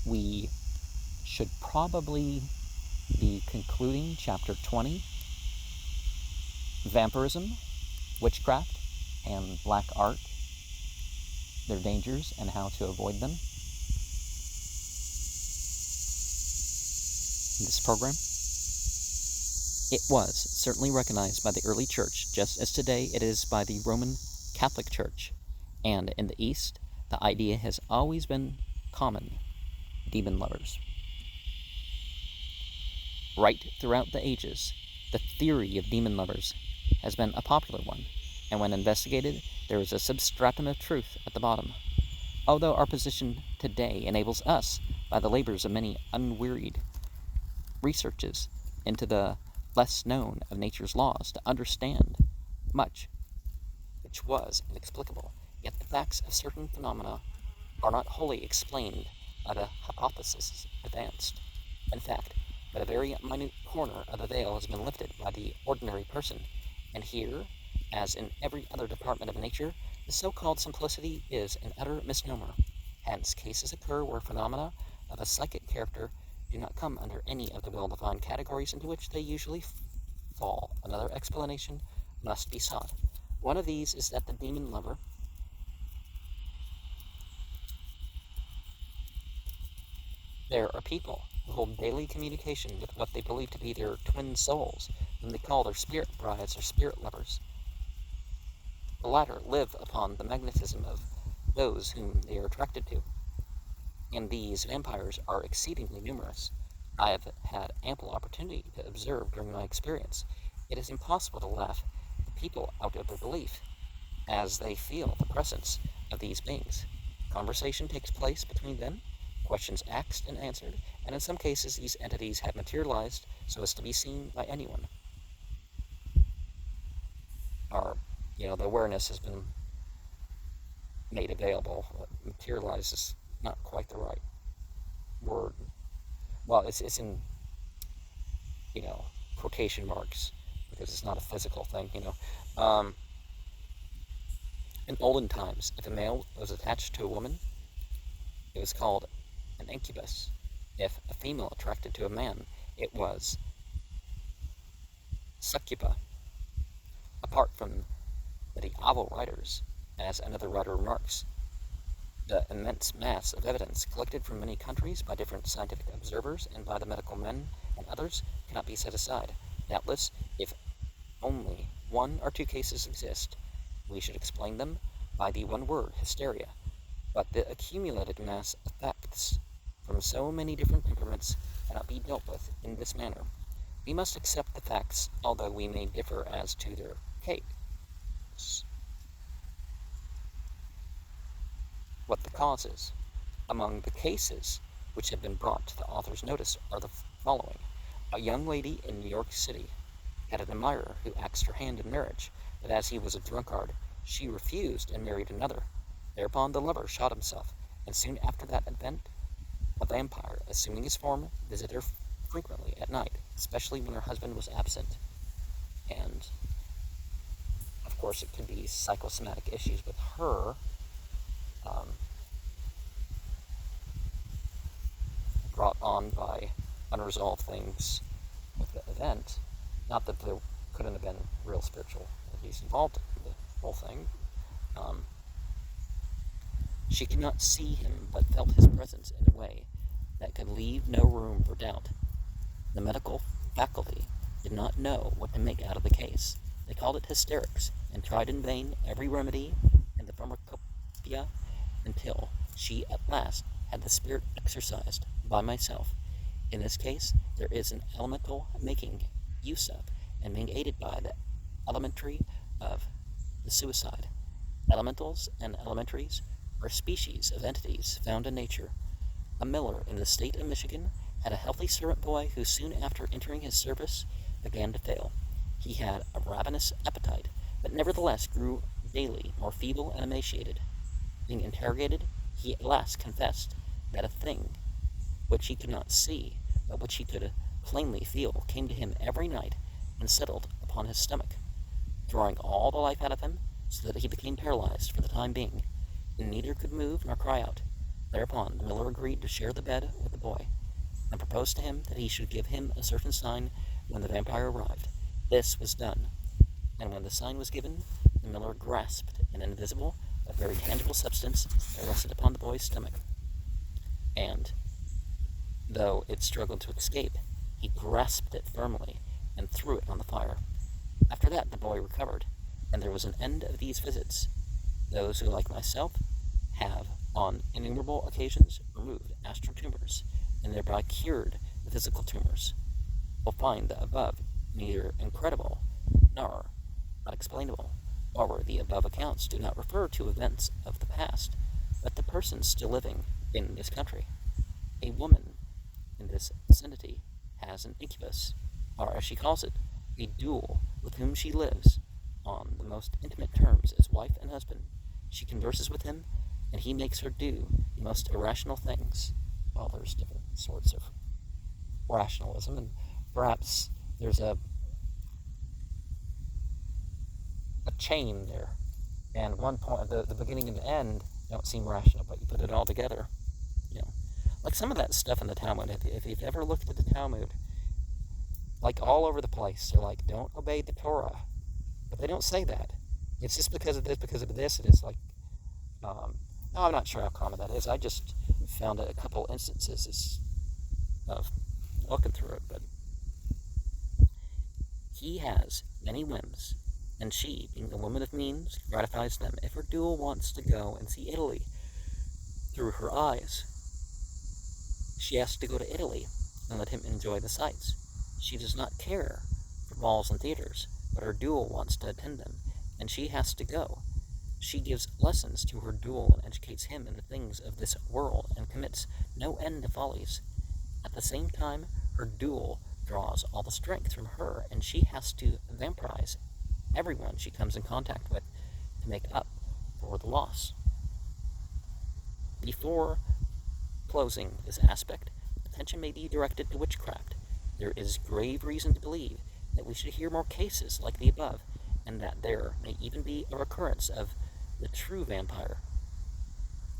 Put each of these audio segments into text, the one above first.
we should probably be concluding Chapter 20, Vampirism, Witchcraft, and Black Art, their dangers and how to avoid them. In this program, it was certainly recognized by the early church, just as today it is by the Roman Catholic Church, and in the East, the idea has always been common: demon lovers. Right throughout the ages, the theory of demon lovers has been a popular one, and when investigated, there is a substratum of truth at the bottom. Although our position today enables us, by the labors of many unwearied researches into the less known of nature's laws, to understand much which was inexplicable, yet the facts of certain phenomena are not wholly explained by the hypothesis advanced. In fact, but a very minute corner of the veil has been lifted by the ordinary person, and here, as in every other department of nature, the so-called simplicity is an utter misnomer. Hence, cases occur where phenomena of a psychic character do not come under any of the well-defined categories into which they usually fall. Another explanation must be sought. One of these is that the demon lover there are people who hold daily communication with what they believe to be their twin souls, whom they call their spirit brides or spirit lovers. The latter live upon the magnetism of those whom they are attracted to, and these vampires are exceedingly numerous. I have had ample opportunity to observe during my experience. It is impossible to laugh the people out of their belief, as they feel the presence of these beings. Conversation takes place between them, questions asked and answered, and in some cases these entities have materialized so as to be seen by anyone. Or, the awareness has been made available. Materialize is not quite the right word. Well, it's in, quotation marks, because it's not a physical thing, In olden times, if a male was attached to a woman, it was called an incubus. If a female attracted to a man, it was succuba. Apart from medieval writers, as another writer remarks, the immense mass of evidence collected from many countries by different scientific observers and by the medical men and others cannot be set aside. Doubtless, if only one or two cases exist, we should explain them by the one word, hysteria. But the accumulated mass of facts from so many different temperaments cannot be dealt with in this manner. We must accept the facts, although we may differ as to their case. What the cause is. Among the cases which have been brought to the author's notice are the following. A young lady in New York City had an admirer who asked her hand in marriage, but as he was a drunkard, she refused and married another. Thereupon the lover shot himself, and soon after that event, a vampire, assuming his form, visited her frequently at night, especially when her husband was absent. And, of course, it could be psychosomatic issues with her, brought on by unresolved things with the event. Not that there couldn't have been real spiritual entities involved in the whole thing. She could not see him, but felt his presence in a way that could leave no room for doubt. The medical faculty did not know what to make out of the case. They called it hysterics, and tried in vain every remedy in the pharmacopoeia until she at last had the spirit exorcised by myself. In this case, there is an elemental making use of and being aided by the elementary of the suicide. Elementals and elementaries are species of entities found in nature. A miller in the state of Michigan had a healthy servant boy who soon after entering his service began to fail. He had a ravenous appetite, but nevertheless grew daily more feeble and emaciated. Being interrogated, he at last confessed that a thing which he could not see, but which he could plainly feel, came to him every night and settled upon his stomach, drawing all the life out of him, so that he became paralyzed for the time being, and neither could move nor cry out. Thereupon the miller agreed to share the bed with the boy, and proposed to him that he should give him a certain sign when the vampire arrived. This was done, and when the sign was given, the miller grasped an invisible but very tangible substance that rested upon the boy's stomach, and, though it struggled to escape, he grasped it firmly and threw it on the fire. After that the boy recovered, and there was an end of these visits. Those who, like myself, have, on innumerable occasions, removed astral tumors, and thereby cured the physical tumors, will find the above neither incredible nor unexplainable. Moreover, the above accounts do not refer to events of the past, but to persons still living in this country. A woman in this vicinity has an incubus, or as she calls it, a dual, with whom she lives on the most intimate terms as wife and husband. She converses with him, and he makes her do the most irrational things. Well, there's different sorts of rationalism, and perhaps there's a chain there, and one point, the beginning and the end don't seem rational, but you put it all together, like some of that stuff in the Talmud. If you've ever looked at the Talmud, like all over the place, they're like, don't obey the Torah, but they don't say that. It's just because of this, and it's like, no, I'm not sure how common that is. I just found a couple instances of looking through it, but he has many whims, and she, being a woman of means, gratifies them. If her dual wants to go and see Italy through her eyes, she has to go to Italy and let him enjoy the sights. She does not care for balls and theaters, but her dual wants to attend them, and she has to go. She gives lessons to her dual and educates him in the things of this world, and commits no end to follies. At the same time, her dual draws all the strength from her, and she has to vampirize everyone she comes in contact with to make up for the loss. Before closing this aspect, attention may be directed to witchcraft. There is grave reason to believe that we should hear more cases like the above, and that there may even be a recurrence of the true vampire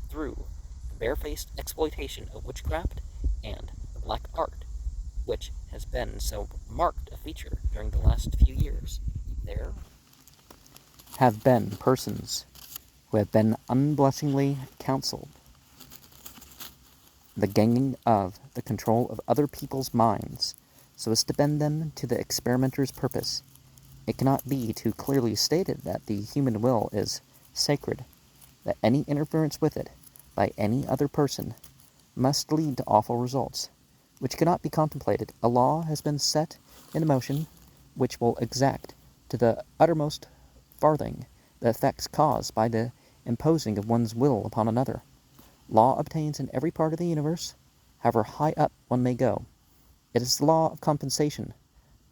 through the barefaced exploitation of witchcraft and the black art, which has been so marked a feature during the last few years. There have been persons who have been unblessingly counseled the gaining of the control of other people's minds so as to bend them to the experimenter's purpose. It cannot be too clearly stated that the human will is sacred, that any interference with it by any other person must lead to awful results, which cannot be contemplated. A law has been set in motion which will exact to the uttermost farthing the effects caused by the imposing of one's will upon another. Law obtains in every part of the universe, however high up one may go. It is the law of compensation,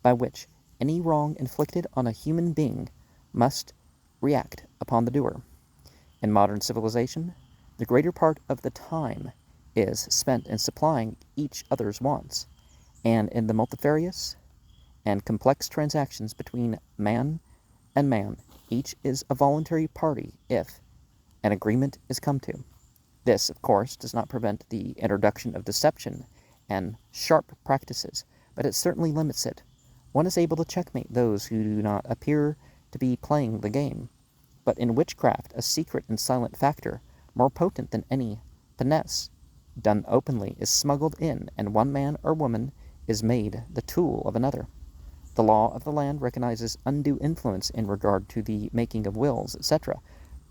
by which any wrong inflicted on a human being must react upon the doer. In modern civilization, the greater part of the time is spent in supplying each other's wants, and in the multifarious and complex transactions between man and man, each is a voluntary party if an agreement is come to. This, of course, does not prevent the introduction of deception and sharp practices, but it certainly limits it. One is able to checkmate those who do not appear to be playing the game. But in witchcraft, a secret and silent factor, more potent than any finesse, done openly, is smuggled in, and one man or woman is made the tool of another. The law of the land recognizes undue influence in regard to the making of wills, etc.,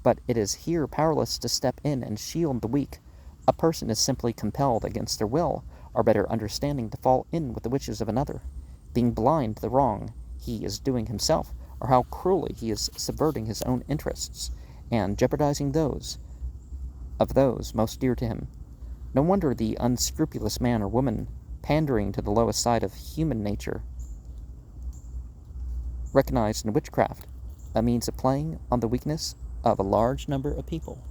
but it is here powerless to step in and shield the weak. A person is simply compelled against their will, or better understanding, to fall in with the wishes of another, being blind to the wrong he is doing himself, or how cruelly he is subverting his own interests, and jeopardizing those of those most dear to him. No wonder the unscrupulous man or woman, pandering to the lowest side of human nature, recognized in witchcraft a means of playing on the weakness of a large number of people.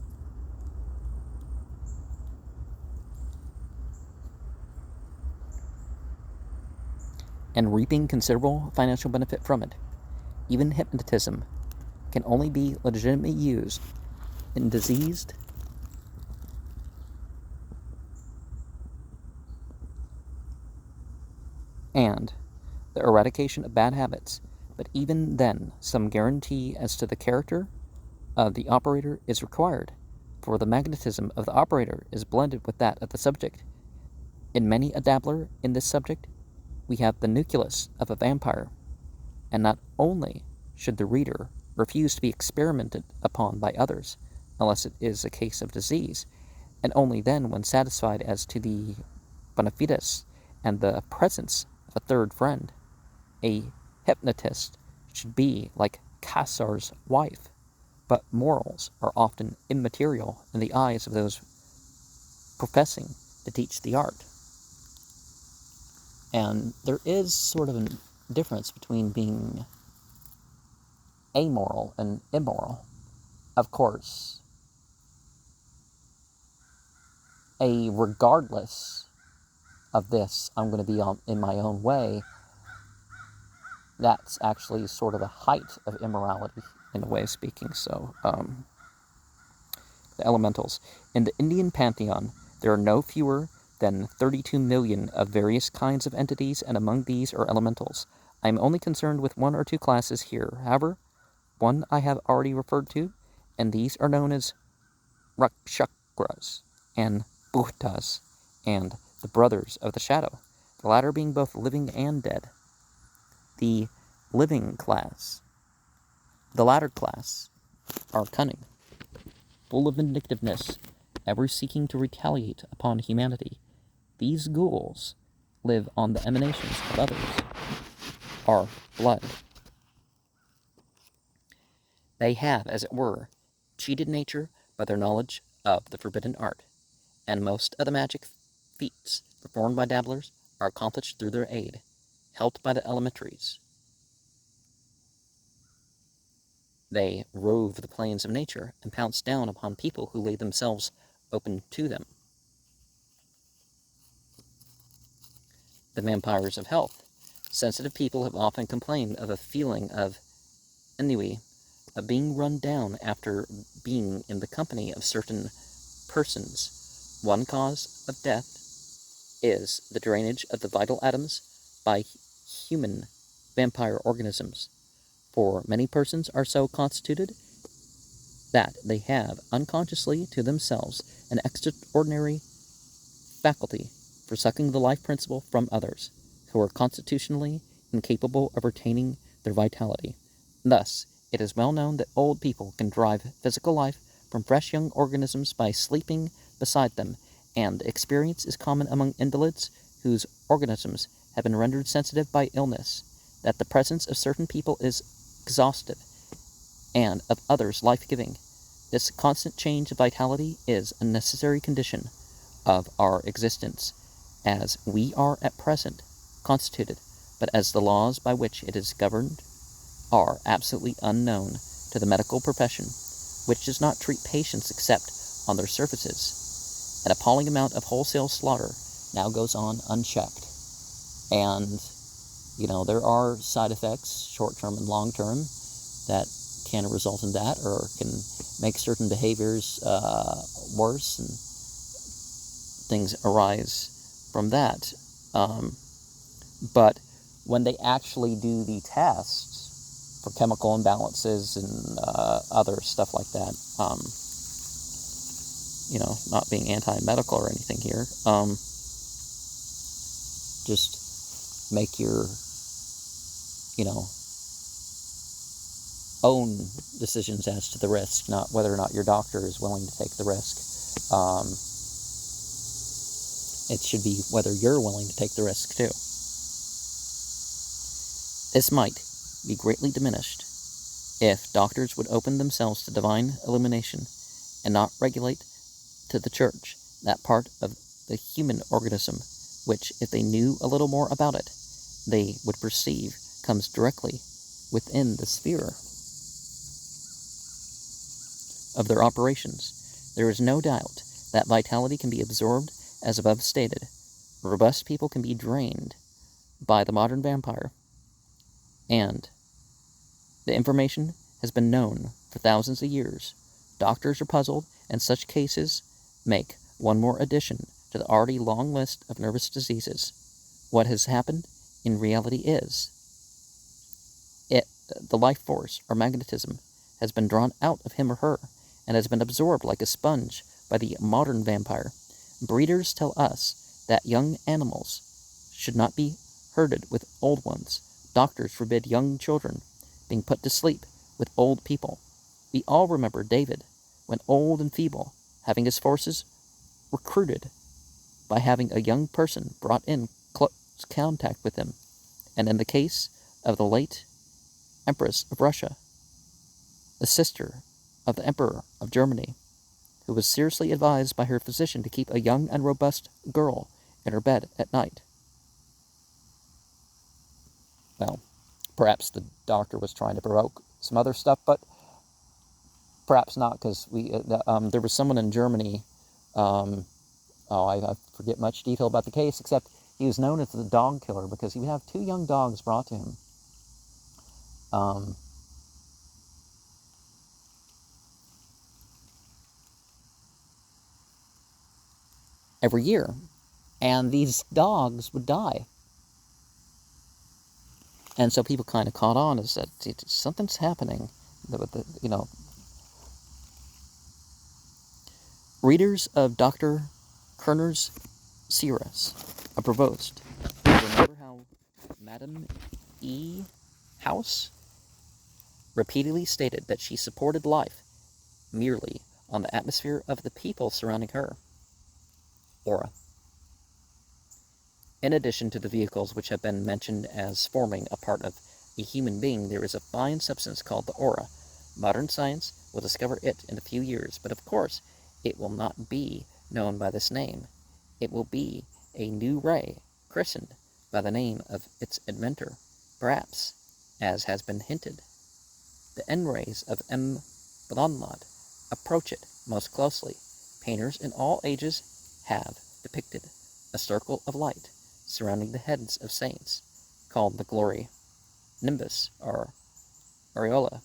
And reaping considerable financial benefit from it. Even hypnotism can only be legitimately used in diseased and the eradication of bad habits, but even then some guarantee as to the character of the operator is required, for the magnetism of the operator is blended with that of the subject. In many a dabbler in this subject, we have the nucleus of a vampire, and not only should the reader refuse to be experimented upon by others, unless it is a case of disease, and only then when satisfied as to the bona fides and the presence of a third friend. A hypnotist should be like Caesar's wife, but morals are often immaterial in the eyes of those professing to teach the art. And there is sort of a difference between being amoral and immoral. Of course, regardless of this, I'm going to be in my own way. That's actually sort of the height of immorality, in a way of speaking. So, the elementals. In the Indian pantheon, there are no fewer than 32 million of various kinds of entities, and among these are elementals. I am only concerned with one or two classes here. However, one I have already referred to, and these are known as Rakshakras and Bhutas, and the brothers of the shadow, the latter being both living and dead. The living class, the latter class, are cunning, full of vindictiveness, ever seeking to retaliate upon humanity. These ghouls live on the emanations of others, our blood. They have, as it were, cheated nature by their knowledge of the forbidden art, and most of the magic feats performed by dabblers are accomplished through their aid, helped by the elementaries. They rove the plains of nature and pounce down upon people who lay themselves open to them. The vampires of health. Sensitive people have often complained of a feeling of ennui, of being run down after being in the company of certain persons. One cause of death is the drainage of the vital atoms by human vampire organisms, for many persons are so constituted that they have unconsciously to themselves an extraordinary faculty for sucking the life principle from others, who are constitutionally incapable of retaining their vitality. Thus, it is well known that old people can derive physical life from fresh young organisms by sleeping beside them, and the experience is common among invalids whose organisms have been rendered sensitive by illness, that the presence of certain people is exhaustive, and of others life-giving. This constant change of vitality is a necessary condition of our existence, as we are at present constituted, but as the laws by which it is governed are absolutely unknown to the medical profession, which does not treat patients except on their surfaces. An appalling amount of wholesale slaughter now goes on unchecked. And, there are side effects, short-term and long-term, that can result in that, or can make certain behaviors worse, and things arise from that. But when they actually do the tests for chemical imbalances and other stuff like that, not being anti-medical or anything here, just make your, own decisions as to the risk, not whether or not your doctor is willing to take the risk. It should be whether you're willing to take the risk too. This might be greatly diminished if doctors would open themselves to divine illumination and not regulate to the church that part of the human organism which, if they knew a little more about it, they would perceive comes directly within the sphere of their operations. There is no doubt that vitality can be absorbed as above stated. Robust people can be drained by the modern vampire, and the information has been known for thousands of years. Doctors are puzzled, and such cases make one more addition to the already long list of nervous diseases. What has happened in reality is. The life force, or magnetism, has been drawn out of him or her, and has been absorbed like a sponge by the modern vampire. Breeders tell us that young animals should not be herded with old ones. Doctors forbid young children being put to sleep with old people. We all remember David, when old and feeble, having his forces recruited by having a young person brought in close contact with him, and in the case of the late Empress of Russia, the sister of the Emperor of Germany, who was seriously advised by her physician to keep a young and robust girl in her bed at night. Well, perhaps the doctor was trying to provoke some other stuff, but perhaps not, because there was someone in Germany, I forget much detail about the case, except he was known as the dog killer because he would have 2 young dogs brought to him. Every year, and these dogs would die. And so people kind of caught on and said, something's happening. Readers of Dr. Kerner's Seeress, a Provost, remember how Madame E. House repeatedly stated that she supported life merely on the atmosphere of the people surrounding her. Aura. In addition to the vehicles which have been mentioned as forming a part of a human being, there is a fine substance called the aura. Modern science will discover it in a few years, but of course it will not be known by this name. It will be a new ray, christened by the name of its inventor, perhaps, as has been hinted. The N-rays of M. Blondlot approach it most closely. Painters in all ages have depicted a circle of light surrounding the heads of saints, called the glory, nimbus, or aureola,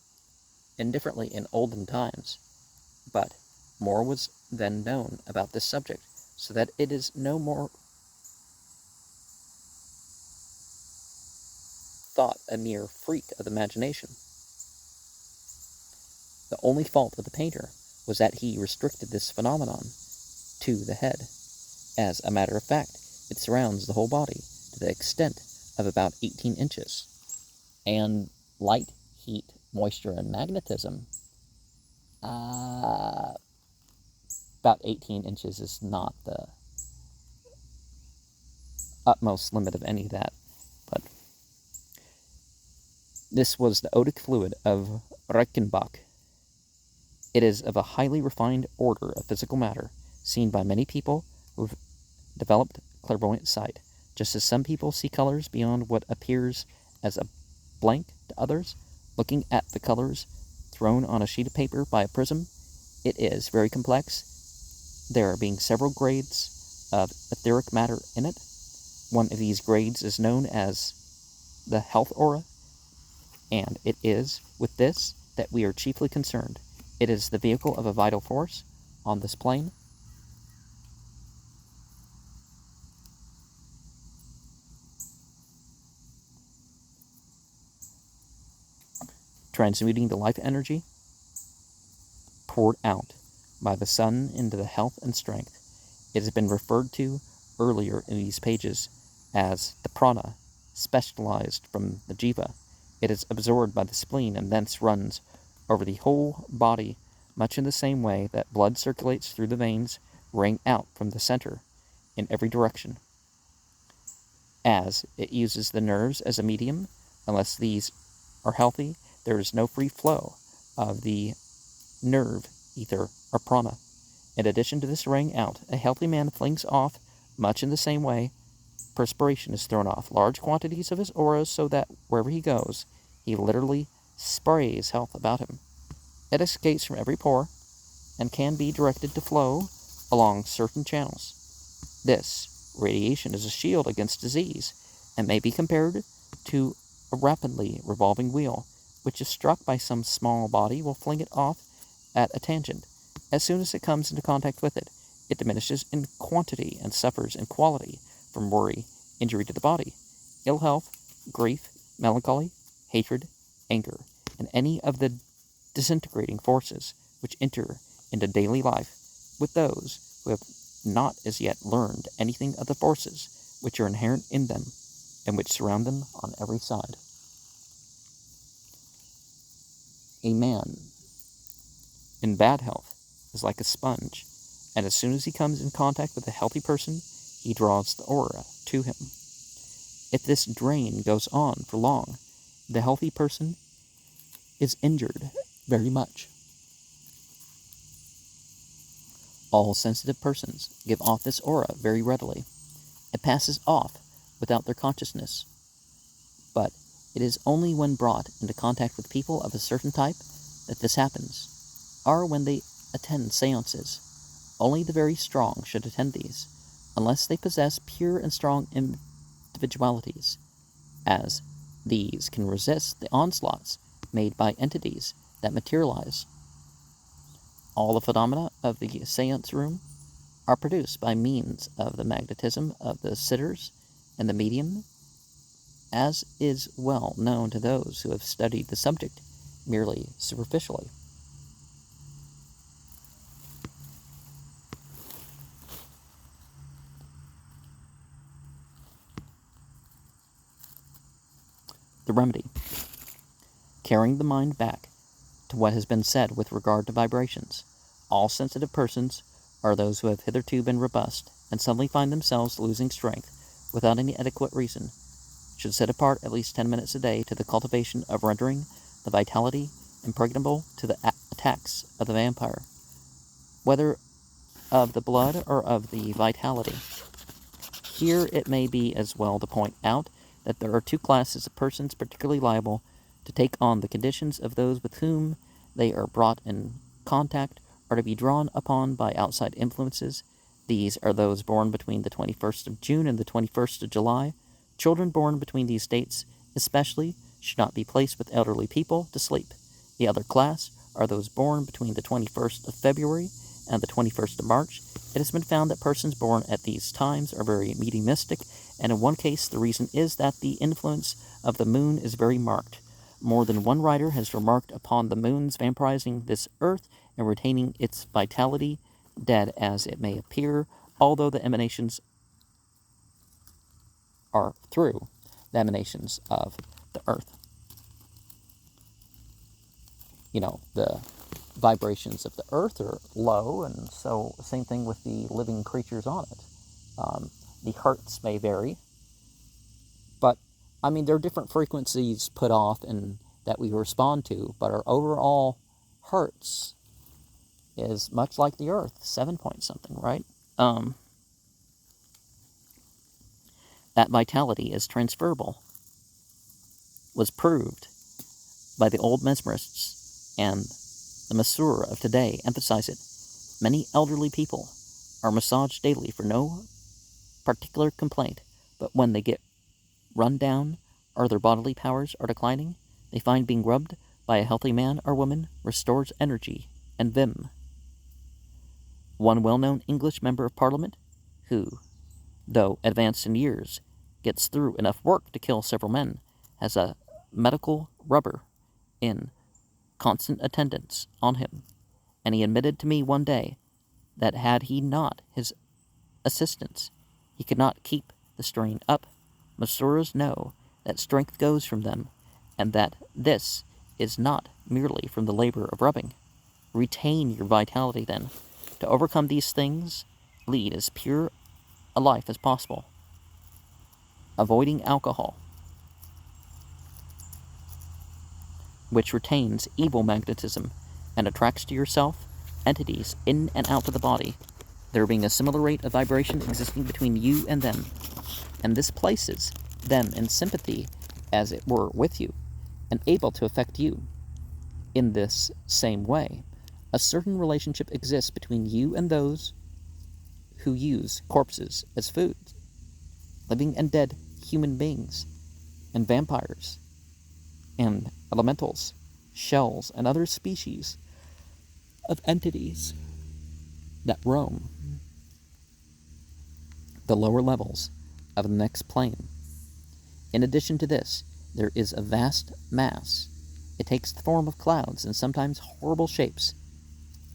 indifferently in olden times. But more was then known about this subject, so that it is no more thought a mere freak of the imagination. The only fault of the painter was that he restricted this phenomenon to the head. As a matter of fact, it surrounds the whole body to the extent of about 18 inches. And light, heat, moisture, and magnetism, about 18 inches is not the utmost limit of any of that. But this was the odic fluid of Reichenbach. It is of a highly refined order of physical matter, seen by many people who have developed clairvoyant sight. Just as some people see colors beyond what appears as a blank to others, looking at the colors thrown on a sheet of paper by a prism, it is very complex, there being several grades of etheric matter in it. One of these grades is known as the health aura, and it is with this that we are chiefly concerned. It is the vehicle of a vital force on this plane. Transmuting the life energy poured out by the sun into the health and strength. It has been referred to earlier in these pages as the prana, specialized from the jiva. It is absorbed by the spleen and thence runs over the whole body, much in the same way that blood circulates through the veins, running out from the center in every direction. As it uses the nerves as a medium, unless these are healthy, there is no free flow of the nerve, ether, or prana. In addition to this raying out, a healthy man flings off, much in the same way, perspiration is thrown off large quantities of his auras, so that wherever he goes, he literally sprays health about him. It escapes from every pore, and can be directed to flow along certain channels. This radiation is a shield against disease, and may be compared to a rapidly revolving wheel, which, if struck by some small body, will fling it off at a tangent. As soon as it comes into contact with it, it diminishes in quantity and suffers in quality from worry, injury to the body. ill health, grief, melancholy, hatred, anger, and any of the disintegrating forces which enter into daily life with those who have not as yet learned anything of the forces which are inherent in them and which surround them on every side. A man in bad health is like a sponge, and as soon as he comes in contact with a healthy person, he draws the aura to him. If this drain goes on for long, the healthy person is injured very much. All sensitive persons give off this aura very readily. It passes off without their consciousness, but it is only when brought into contact with people of a certain type that this happens, or when they attend seances. Only the very strong should attend these, unless they possess pure and strong individualities, as these can resist the onslaughts made by entities that materialize. All the phenomena of the seance room are produced by means of the magnetism of the sitters and the medium, as is well known to those who have studied the subject merely superficially. The remedy: carrying the mind back to what has been said with regard to vibrations. All sensitive persons are those who have hitherto been robust and suddenly find themselves losing strength without any adequate reason, should set apart at least 10 minutes a day to the cultivation of rendering the vitality impregnable to the attacks of the vampire, whether of the blood or of the vitality. Here it may be as well to point out that there are two classes of persons particularly liable to take on the conditions of those with whom they are brought in contact, or to be drawn upon by outside influences. These are those born between the 21st of June and the 21st of July. Children born between these dates, especially, should not be placed with elderly people to sleep. The other class are those born between the 21st of February and the 21st of March. It has been found that persons born at these times are very mediumistic, and in one case the reason is that the influence of the moon is very marked. More than one writer has remarked upon the moon's vampirizing this earth and retaining its vitality, dead as it may appear, although the emanations are through the emanations of the earth. The vibrations of the earth are low, and so same thing with the living creatures on it. The hertz may vary, but there are different frequencies put off and that we respond to, but our overall hertz is much like the earth, 7 point something, right? That vitality is transferable, was proved by the old mesmerists, and the masseur of today emphasize it. Many elderly people are massaged daily for no particular complaint, but when they get run down or their bodily powers are declining, they find being rubbed by a healthy man or woman restores energy and vim. One well-known English member of Parliament, who, though advanced in years, gets through enough work to kill several men, has a medical rubber in constant attendance on him, and he admitted to me one day that had he not his assistance, he could not keep the strain up. Masseurs know that strength goes from them, and that this is not merely from the labor of rubbing. Retain your vitality, then. To overcome these things, lead as pure a life as possible, avoiding alcohol, which retains evil magnetism and attracts to yourself entities in and out of the body, there being a similar rate of vibration existing between you and them, and this places them in sympathy, as it were, with you, and able to affect you. In this same way, a certain relationship exists between you and those who use corpses as food, living and dead human beings, and vampires, and elementals, shells, and other species of entities that roam the lower levels of the next plane. In addition to this, there is a vast mass. It takes the form of clouds and sometimes horrible shapes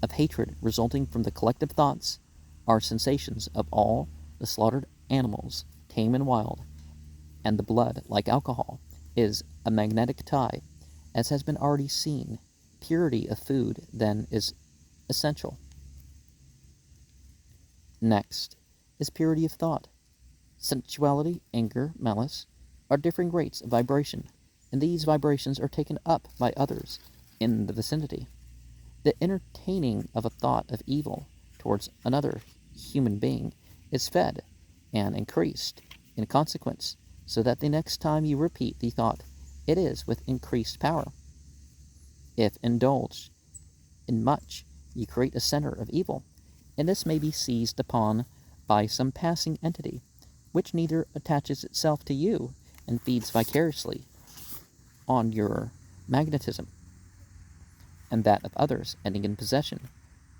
of hatred resulting from the collective thoughts are sensations of all the slaughtered animals, tame and wild, and the blood, like alcohol, is a magnetic tie, as has been already seen. Purity of food, then, is essential. Next is purity of thought. Sensuality, anger, malice are differing rates of vibration, and these vibrations are taken up by others in the vicinity. The entertaining of a thought of evil towards another human being is fed and increased in consequence, so that the next time you repeat the thought, it is with increased power. If indulged in much, you create a center of evil, and this may be seized upon by some passing entity, which neither attaches itself to you and feeds vicariously on your magnetism, and that of others ending in possession,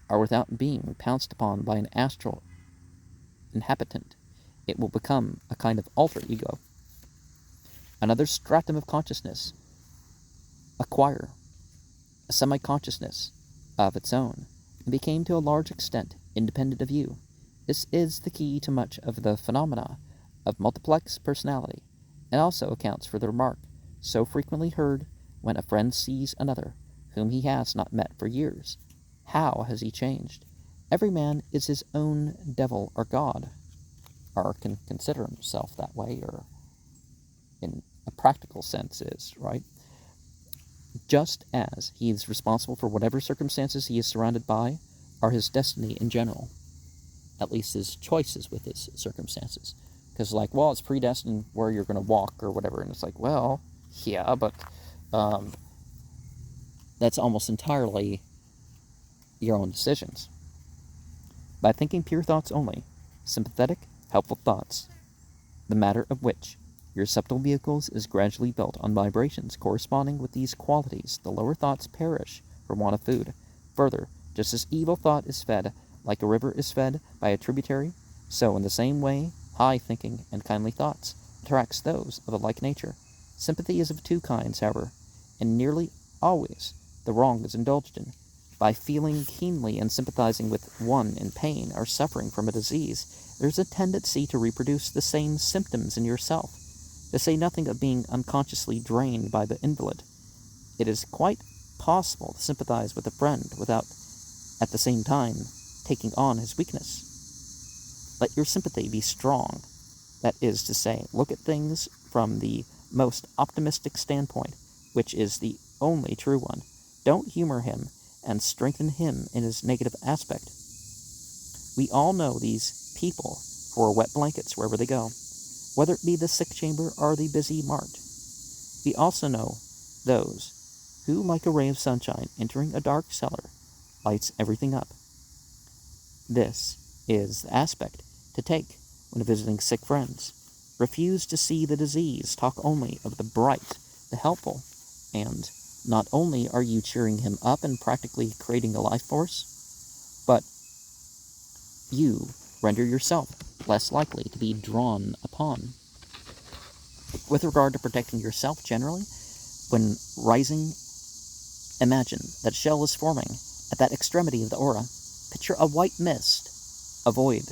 or without being pounced upon by an astral inhabitant. It will become a kind of alter ego. Another stratum of consciousness, acquire a semi-consciousness of its own, and became to a large extent independent of you. This is the key to much of the phenomena of multiplex personality, and also accounts for the remark, so frequently heard when a friend sees another, whom he has not met for years. How has he changed? Every man is his own devil or god, or can consider himself that way, or in a practical sense is, right? Just as he is responsible for whatever circumstances he is surrounded by, are his destiny in general, at least his choices with his circumstances. Because, like, well, it's predestined where you're going to walk or whatever, and it's like, well, yeah, but that's almost entirely your own decisions. By thinking pure thoughts only, sympathetic, helpful thoughts, the matter of which your subtle vehicles is gradually built on vibrations corresponding with these qualities, the lower thoughts perish for want of food. Further, just as evil thought is fed, like a river is fed by a tributary, so in the same way, high thinking and kindly thoughts attracts those of a like nature. Sympathy is of two kinds, however, and nearly always the wrong is indulged in. By feeling keenly and sympathizing with one in pain or suffering from a disease, there is a tendency to reproduce the same symptoms in yourself, to say nothing of being unconsciously drained by the invalid. It is quite possible to sympathize with a friend without, at the same time, taking on his weakness. Let your sympathy be strong. That is to say, look at things from the most optimistic standpoint, which is the only true one. Don't humor him and strengthen him in his negative aspect. We all know these people for wet blankets wherever they go, whether it be the sick chamber or the busy mart. We also know those who, like a ray of sunshine entering a dark cellar, lights everything up. This is the aspect to take when visiting sick friends. Refuse to see the disease, talk only of the bright, the helpful, and not only are you cheering him up and practically creating a life force, but you render yourself less likely to be drawn upon. With regard to protecting yourself generally, when rising, imagine that a shell is forming at that extremity of the aura. Picture a white mist, a void,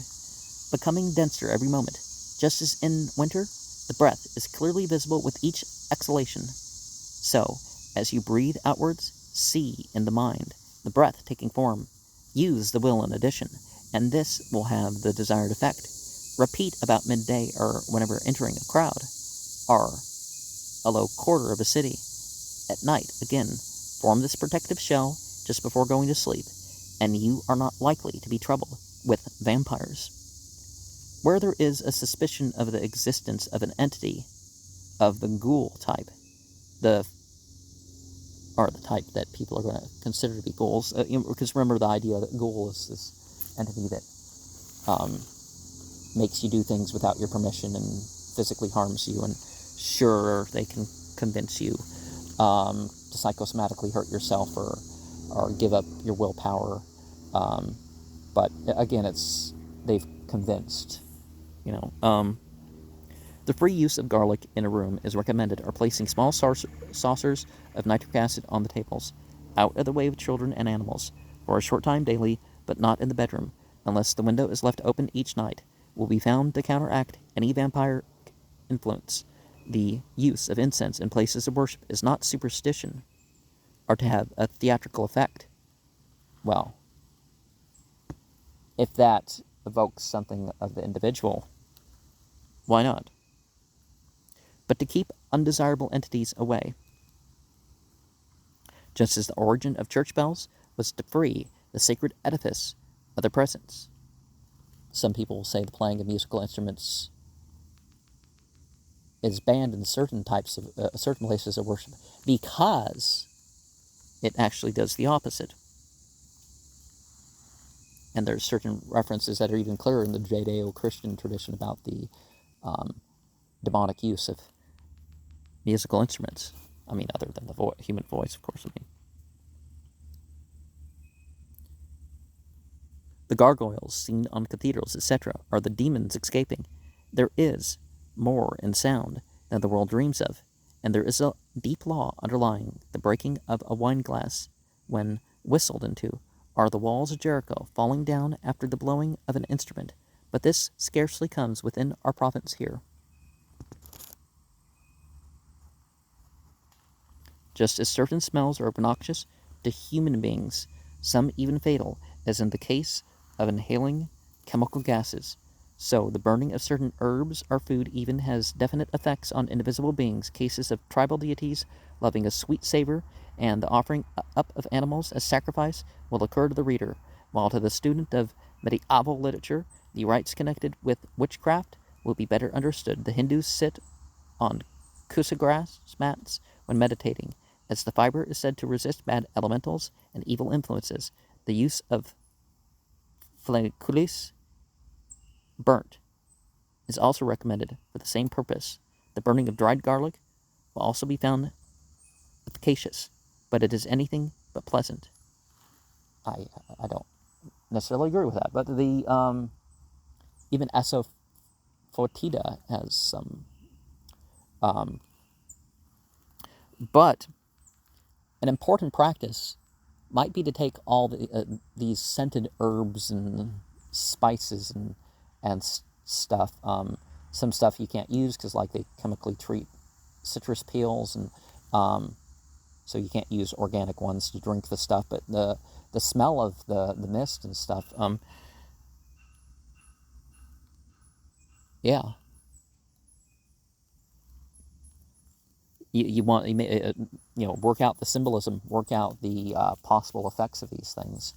becoming denser every moment. Just as in winter, the breath is clearly visible with each exhalation. So, as you breathe outwards, see in the mind the breath taking form. Use the will in addition, and this will have the desired effect. Repeat about midday or whenever entering a crowd, or a low quarter of a city. At night, again, form this protective shell just before going to sleep, and you are not likely to be troubled with vampires. Where there is a suspicion of the existence of an entity of the ghoul type, the type that people are going to consider to be ghouls, because remember the idea that ghoul is this entity that makes you do things without your permission and physically harms you, and sure, they can convince you to psychosomatically hurt yourself or give up your willpower, but again, they've convinced, The free use of garlic in a room is recommended, or placing small saucers of nitric acid on the tables, out of the way of children and animals, for a short time daily, but not in the bedroom, unless the window is left open each night, will be found to counteract any vampire influence. The use of incense in places of worship is not superstition, or to have a theatrical effect. Well, if that evokes something of the individual, why not? But to keep undesirable entities away, just as the origin of church bells was to free the sacred edifice of their presence. Some people will say the playing of musical instruments is banned in certain types of certain places of worship because it actually does the opposite. And there's certain references that are even clearer in the Judeo-Christian tradition about the demonic use of musical instruments. I mean, other than the human voice, of course. The gargoyles seen on cathedrals, etc., are the demons escaping. There is more in sound than the world dreams of, and there is a deep law underlying the breaking of a wine glass when whistled into. Are the walls of Jericho falling down after the blowing of an instrument? But this scarcely comes within our province here. Just as certain smells are obnoxious to human beings, some even fatal, as in the case of inhaling chemical gases, so the burning of certain herbs or food even has definite effects on invisible beings. Cases of tribal deities loving a sweet savor and the offering up of animals as sacrifice will occur to the reader, while to the student of medieval literature, the rites connected with witchcraft will be better understood. The Hindus sit on kusagrass mats when meditating, as the fiber is said to resist bad elementals and evil influences. The use of flaculis, burnt, is also recommended for the same purpose. The burning of dried garlic will also be found efficacious, but it is anything but pleasant. I don't necessarily agree with that, but the even asafoetida has some. But an important practice might be to take all these scented herbs and spices and stuff. Some stuff you can't use because, like, they chemically treat citrus peels, and so you can't use organic ones to drink the stuff. But the smell of the mist and stuff, yeah. You want work out the symbolism, work out the possible effects of these things,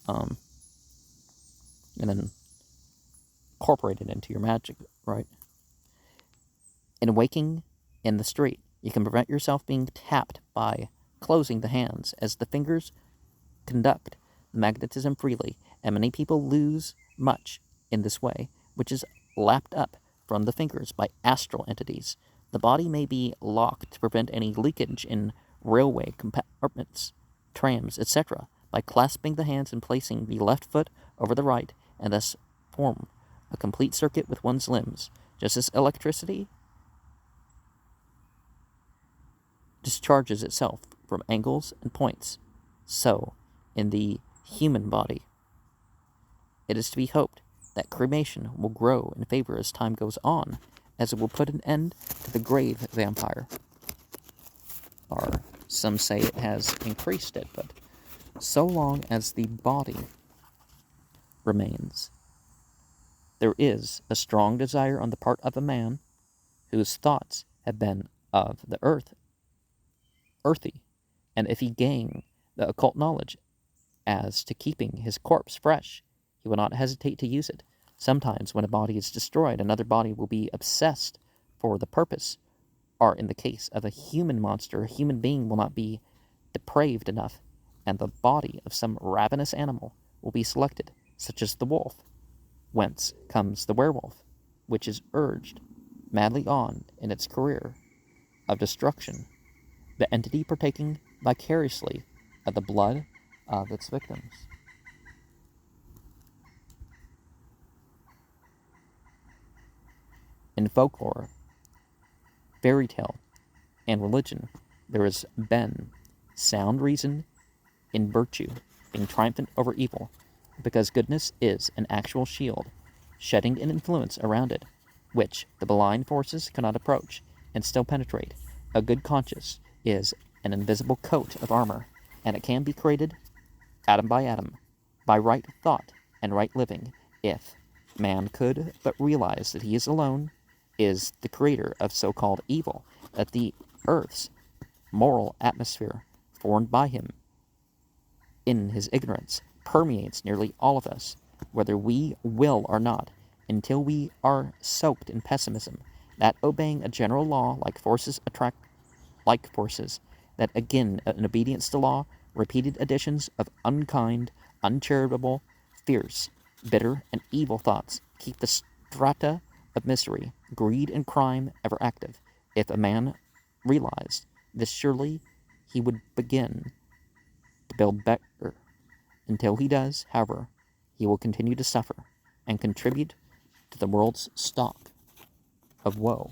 and then incorporate it into your magic, right? In waking in the street, you can prevent yourself being tapped by closing the hands, as the fingers conduct magnetism freely, and many people lose much in this way, which is lapped up from the fingers by astral entities. The body may be locked to prevent any leakage in railway compartments, trams, etc., by clasping the hands and placing the left foot over the right, and thus form a complete circuit with one's limbs. Just as electricity discharges itself from angles and points, so in the human body. It is to be hoped that cremation will grow in favor as time goes on, as it will put an end to the grave vampire. Or some say it has increased it, but so long as the body remains, there is a strong desire on the part of a man whose thoughts have been of the earthy, and if he gain the occult knowledge as to keeping his corpse fresh, he will not hesitate to use it. Sometimes when a body is destroyed, another body will be obsessed for the purpose, or in the case of a human monster, a human being will not be depraved enough, and the body of some ravenous animal will be selected, such as the wolf, whence comes the werewolf, which is urged madly on in its career of destruction, the entity partaking vicariously of the blood of its victims. In folklore, fairy tale, and religion, there has been sound reason in virtue being triumphant over evil, because goodness is an actual shield, shedding an influence around it, which the malign forces cannot approach and still penetrate. A good conscience is an invisible coat of armor, and it can be created atom by right thought and right living, if man could but realize that he is alone, is the creator of so-called evil, that the earth's moral atmosphere, formed by him in his ignorance, permeates nearly all of us, whether we will or not, until we are soaked in pessimism, that obeying a general law like forces attract like forces, that again, in obedience to law, repeated additions of unkind, uncharitable, fierce, bitter, and evil thoughts keep the strata of misery, greed, and crime ever active. If a man realized this, surely he would begin to build better. Until he does, however, he will continue to suffer and contribute to the world's stock of woe.